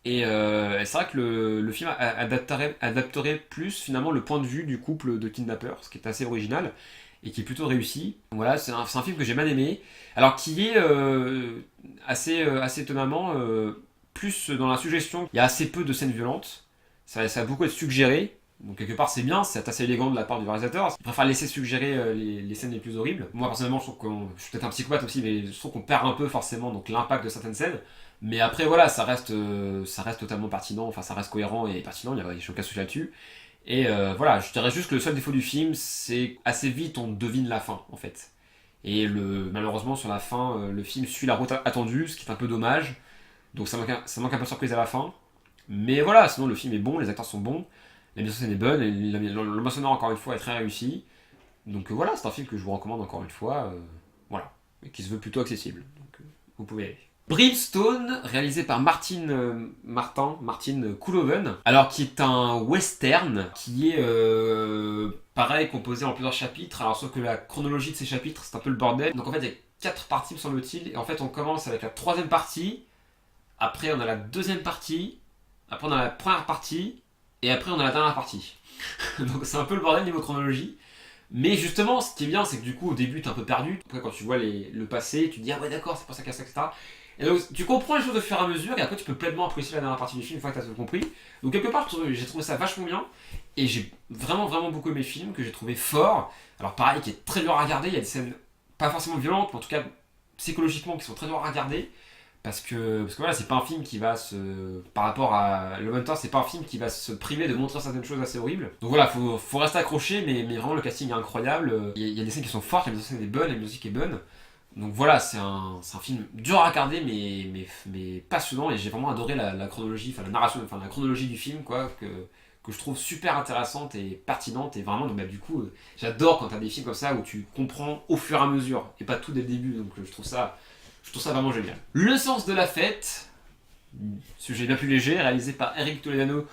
Et c'est vrai que le film adapterait plus finalement le point de vue du couple de kidnappeurs, ce qui est assez original et qui est plutôt réussi. Voilà, c'est un film que j'ai bien aimé. Alors qui est assez étonnamment plus dans la suggestion. Il y a assez peu de scènes violentes, ça va beaucoup être suggéré. Donc quelque part c'est bien, c'est assez élégant de la part du réalisateur. Il préfère laisser suggérer les scènes les plus horribles. Moi personnellement je suis peut-être un psychopathe aussi, mais je trouve qu'on perd un peu forcément donc l'impact de certaines scènes. Mais après voilà, ça reste totalement pertinent, enfin ça reste cohérent et pertinent, il n'y a aucun souci là-dessus. Et voilà, je dirais juste que le seul défaut du film, c'est assez vite on devine la fin en fait. Et malheureusement sur la fin, le film suit la route attendue, ce qui est un peu dommage. Donc ça manque un peu de surprise à la fin. Mais voilà, sinon le film est bon, les acteurs sont bons, la mise en scène est bonne, et le sonore encore une fois est très réussi. Donc voilà, c'est un film que je vous recommande encore une fois, voilà, et qui se veut plutôt accessible. Donc vous pouvez y aller. Brimstone, réalisé par Martin Koolhoven, alors qui est un western qui est pareil composé en plusieurs chapitres, alors sauf que la chronologie de ces chapitres c'est un peu le bordel. Donc en fait il y a 4 parties me semble-t-il, et en fait on commence avec la troisième partie, après on a la deuxième partie, après on a la première partie, et après on a la dernière partie. Donc c'est un peu le bordel niveau chronologie. Mais justement, ce qui est bien, c'est que du coup, au début, t'es un peu perdu. Après, quand tu vois le passé, tu te dis, ah ouais, d'accord, c'est pour ça qu'il y a ça, etc. Et donc, tu comprends les choses au fur et à mesure, et après, tu peux pleinement apprécier la dernière partie du film une fois que t'as tout compris. Donc, quelque part, j'ai trouvé ça vachement bien. Et j'ai vraiment, vraiment beaucoup aimé le film, que j'ai trouvé fort. Alors, pareil, qui est très dur à regarder. Il y a des scènes pas forcément violentes, mais en tout cas, psychologiquement, qui sont très dures à regarder. Parce que voilà, c'est pas un film qui va se. Par rapport à Le Hunter, c'est pas un film qui va se priver de montrer certaines choses assez horribles. Donc voilà, faut rester accroché, mais vraiment le casting est incroyable. Il y a des scènes qui sont fortes, la mise en scène est bonne, la musique est bonne. Donc voilà, c'est un film dur à regarder, mais passionnant, et j'ai vraiment adoré la chronologie, enfin la narration, enfin la chronologie du film, quoi, que je trouve super intéressante et pertinente, et vraiment, donc, bah, du coup, j'adore quand t'as des films comme ça où tu comprends au fur et à mesure, et pas tout dès le début, donc je trouve ça vraiment génial. Le sens de la fête, sujet bien plus léger, réalisé par Eric Toledano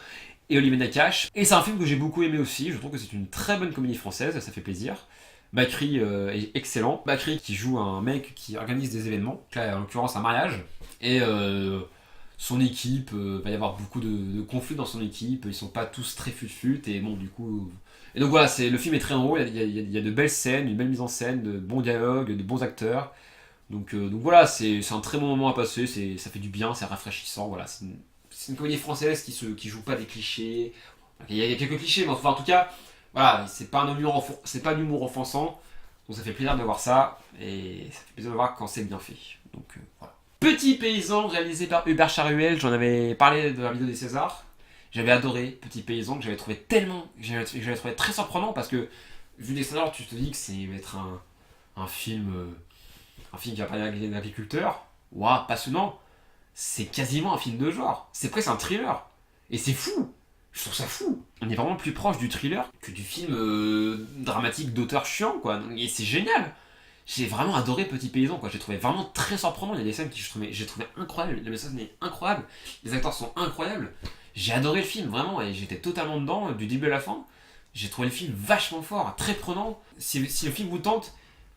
et Olivier Nakache. Et c'est un film que j'ai beaucoup aimé aussi, je trouve que c'est une très bonne comédie française, ça fait plaisir. Bakri est excellent. Bakri qui joue un mec qui organise des événements, là en l'occurrence un mariage, et son équipe, va y avoir beaucoup de conflits dans son équipe, ils sont pas tous très fut-fut, et bon du coup... Et donc voilà, le film est très drôle, il y a de belles scènes, une belle mise en scène, de bons dialogues, de bons acteurs. Donc voilà, c'est un très bon moment à passer, ça fait du bien, c'est rafraîchissant, voilà. C'est une comédie française qui joue pas des clichés. Il y a quelques clichés, mais enfin, en tout cas, voilà, c'est pas un humour offensant. Donc ça fait plaisir de voir ça, et ça fait plaisir de voir quand c'est bien fait. Donc voilà. Petit Paysan, réalisé par Hubert Charuel, j'en avais parlé de la vidéo des Césars. J'avais adoré Petit Paysan, que j'avais trouvé très surprenant, parce que vu des Césars, tu te dis que c'est va être un film... un film qui va parler d'un agriculteur, waouh, passionnant. C'est quasiment un film de genre. C'est presque un thriller. Et c'est fou. Je trouve ça fou. On est vraiment plus proche du thriller que du film dramatique d'auteur chiant, quoi. Et c'est génial. J'ai vraiment adoré Petit Paysan, quoi. J'ai trouvé vraiment très surprenant. Il y a des scènes que j'ai trouvé incroyables. Le message est incroyable. Les acteurs sont incroyables. J'ai adoré le film, vraiment. Et j'étais totalement dedans, du début à la fin. J'ai trouvé le film vachement fort, très prenant. Si le film vous tente,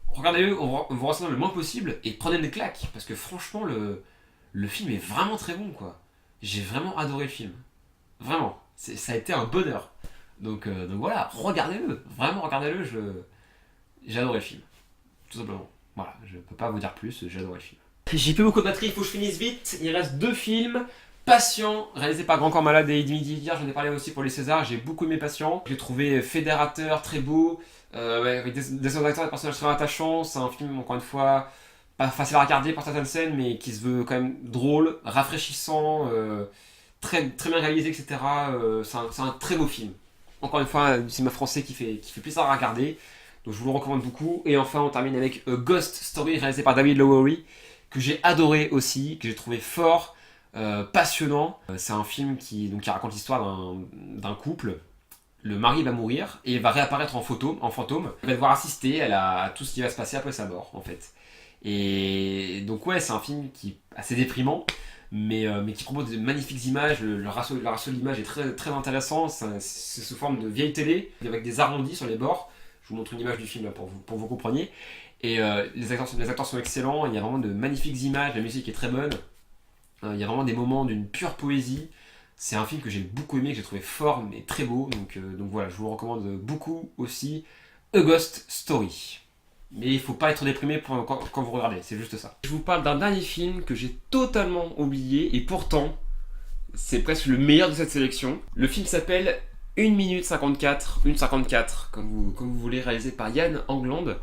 regardez-le, vous renseignez le moins possible et prenez des claques, parce que franchement le film est vraiment très bon, quoi. J'ai vraiment adoré le film, vraiment, ça a été un bonheur. Donc voilà, regardez-le, vraiment regardez-le, j'ai adoré le film, tout simplement. Voilà, je peux pas vous dire plus, j'ai adoré le film. J'ai plus beaucoup de batterie, il faut que je finisse vite, il reste 2 films. Patient, réalisé par Grand Corps Malade et Dimitri Hier, j'en ai parlé aussi pour les Césars, j'ai beaucoup aimé Patient. J'ai trouvé fédérateur, très beau, avec des acteurs et des personnages très attachants. C'est un film, encore une fois, pas facile à regarder par certaines scènes, mais qui se veut quand même drôle, rafraîchissant, très, très bien réalisé, etc. C'est un très beau film. Encore une fois, du cinéma français qui fait plaisir à regarder. Donc je vous le recommande beaucoup. Et enfin, on termine avec Ghost Story, réalisé par David Lowery, que j'ai adoré aussi, que j'ai trouvé fort. Passionnant. C'est un film qui raconte l'histoire d'un couple. Le mari va mourir et il va réapparaître en fantôme. Il va devoir assister à tout ce qui va se passer après sa mort, en fait. Et donc ouais, c'est un film qui est assez déprimant, mais qui propose de magnifiques images. Le ratio de l'image est très, très intéressant. C'est sous forme de vieille télé, avec des arrondis sur les bords. Je vous montre une image du film là, pour que vous compreniez. Et les acteurs sont excellents. Il y a vraiment de magnifiques images. La musique est très bonne. Il y a vraiment des moments d'une pure poésie. C'est un film que j'ai beaucoup aimé, que j'ai trouvé fort mais très beau. Donc voilà, je vous le recommande beaucoup aussi. A Ghost Story. Mais il faut pas être déprimé quand vous regardez, c'est juste ça. Je vous parle d'un dernier film que j'ai totalement oublié et pourtant c'est presque le meilleur de cette sélection. Le film s'appelle 1 minute 54, 1,54 comme vous voulez, réalisé par Yann Angland,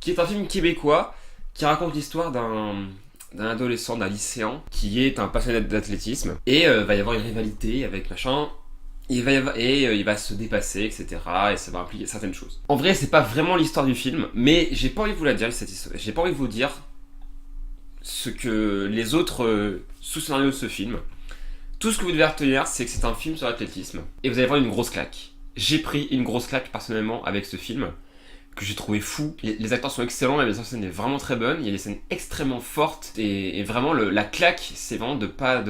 qui est un film québécois qui raconte l'histoire d'un adolescent, d'un lycéen, qui est un passionné d'athlétisme. Et va y avoir une rivalité avec machin. Il va se dépasser, etc. Et ça va impliquer certaines choses. En vrai, c'est pas vraiment l'histoire du film, mais j'ai pas envie de vous la dire, cette histoire. J'ai pas envie de vous dire ce que les autres sous-scénarios de ce film. Tout ce que vous devez retenir, c'est que c'est un film sur l'athlétisme. Et vous allez voir une grosse claque. J'ai pris une grosse claque personnellement avec ce film, que j'ai trouvé fou. Les acteurs sont excellents, la mise en scène est vraiment très bonne. Il y a des scènes extrêmement fortes et vraiment la claque, c'est vraiment de pas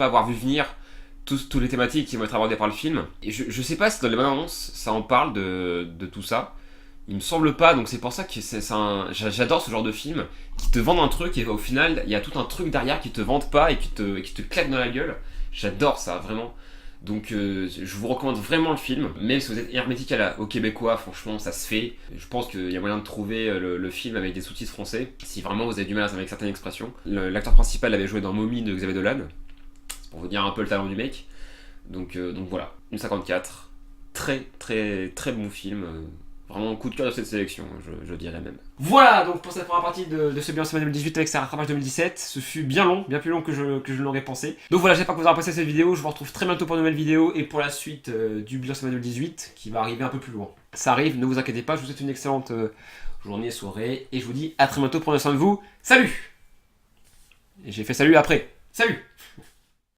avoir vu venir toutes les thématiques qui vont être abordées par le film. Et je sais pas si dans les bandes annonces ça en parle de tout ça. Il me semble pas, donc c'est pour ça que j'adore ce genre de film qui te vendent un truc et au final il y a tout un truc derrière qui te vendent pas et qui te claque dans la gueule. J'adore ça, vraiment. Donc je vous recommande vraiment le film, même si vous êtes hermétique au québécois, franchement ça se fait. Je pense qu'il y a moyen de trouver le film avec des sous-titres français, si vraiment vous avez du mal avec certaines expressions. L'acteur principal avait joué dans Mommy de Xavier Dolan, c'est pour vous dire un peu le talent du mec. Donc voilà, 1,54, très très très bon film. Vraiment coup de cœur de cette sélection, je dirais même. Voilà donc pour cette première partie de ce Bilan 2018 avec sa rattrapage 2017. Ce fut bien long, bien plus long que je ne l'aurais pensé. Donc voilà, j'espère que vous aurez apprécié cette vidéo. Je vous retrouve très bientôt pour une nouvelle vidéo et pour la suite du Bilan 2018 qui va arriver un peu plus loin. Ça arrive, ne vous inquiétez pas, je vous souhaite une excellente journée, soirée et je vous dis à très bientôt, prenez soin de vous. Salut! Et j'ai fait salut après. Salut!